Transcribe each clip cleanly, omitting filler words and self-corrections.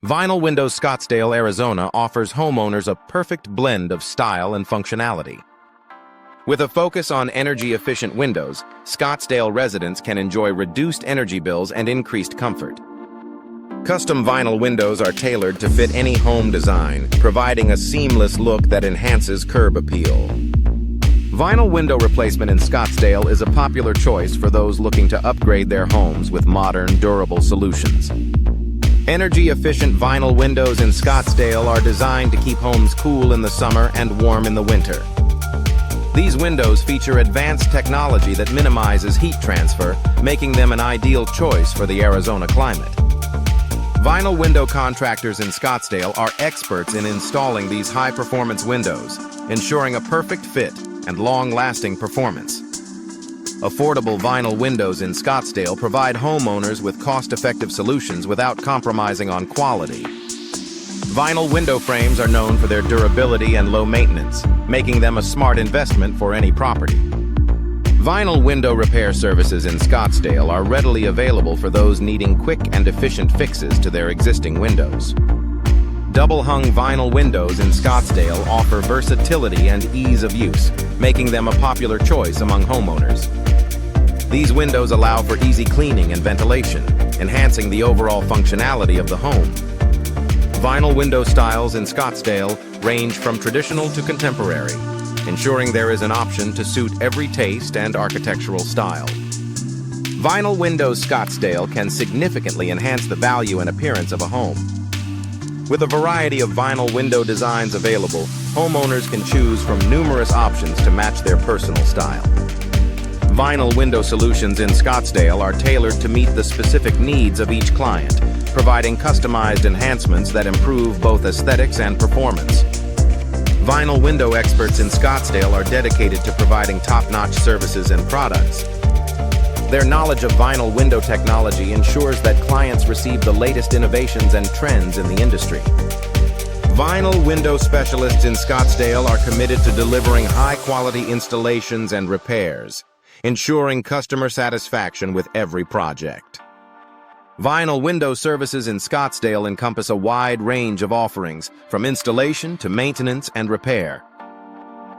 Vinyl Windows Scottsdale, Arizona offers homeowners a perfect blend of style and functionality. With a focus on energy-efficient windows, Scottsdale residents can enjoy reduced energy bills and increased comfort. Custom vinyl windows are tailored to fit any home design, providing a seamless look that enhances curb appeal. Vinyl window replacement in Scottsdale is a popular choice for those looking to upgrade their homes with modern, durable solutions. Energy-efficient vinyl windows in Scottsdale are designed to keep homes cool in the summer and warm in the winter. These windows feature advanced technology that minimizes heat transfer, making them an ideal choice for the Arizona climate. Vinyl window contractors in Scottsdale are experts in installing these high-performance windows, ensuring a perfect fit and long-lasting performance. Affordable vinyl windows in Scottsdale provide homeowners with cost-effective solutions without compromising on quality. Vinyl window frames are known for their durability and low maintenance, making them a smart investment for any property. Vinyl window repair services in Scottsdale are readily available for those needing quick and efficient fixes to their existing windows. Double-hung vinyl windows in Scottsdale offer versatility and ease of use, making them a popular choice among homeowners. These windows allow for easy cleaning and ventilation, enhancing the overall functionality of the home. Vinyl window styles in Scottsdale range from traditional to contemporary, ensuring there is an option to suit every taste and architectural style. Vinyl Windows Scottsdale can significantly enhance the value and appearance of a home. With a variety of vinyl window designs available, homeowners can choose from numerous options to match their personal style. Vinyl window solutions in Scottsdale are tailored to meet the specific needs of each client, providing customized enhancements that improve both aesthetics and performance. Vinyl window experts in Scottsdale are dedicated to providing top-notch services and products. Their knowledge of vinyl window technology ensures that clients receive the latest innovations and trends in the industry. Vinyl window specialists in Scottsdale are committed to delivering high-quality installations and repairs, ensuring customer satisfaction with every project. Vinyl window services in Scottsdale encompass a wide range of offerings, from installation to maintenance and repair.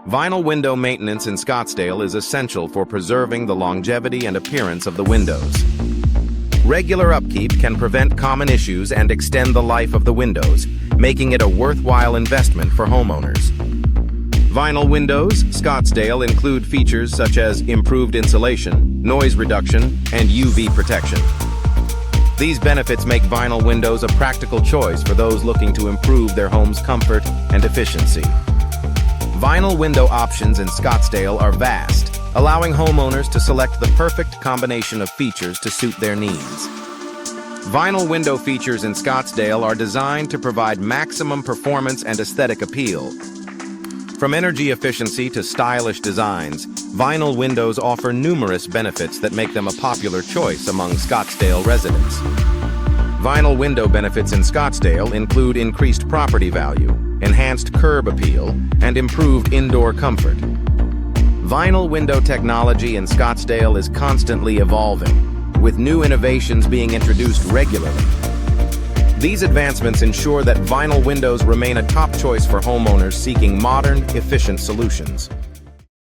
Vinyl window maintenance in Scottsdale is essential for preserving the longevity and appearance of the windows. Regular upkeep can prevent common issues and extend the life of the windows, making it a worthwhile investment for homeowners. Vinyl windows Scottsdale include features such as improved insulation, noise reduction, and UV protection. These benefits make vinyl windows a practical choice for those looking to improve their home's comfort and efficiency. Vinyl window options in Scottsdale are vast, allowing homeowners to select the perfect combination of features to suit their needs. Vinyl window features in Scottsdale are designed to provide maximum performance and aesthetic appeal. From energy efficiency to stylish designs, vinyl windows offer numerous benefits that make them a popular choice among Scottsdale residents. Vinyl window benefits in Scottsdale include increased property value, enhanced curb appeal, and improved indoor comfort. Vinyl window technology in Scottsdale is constantly evolving, with new innovations being introduced regularly. These advancements ensure that vinyl windows remain a top choice for homeowners seeking modern, efficient solutions.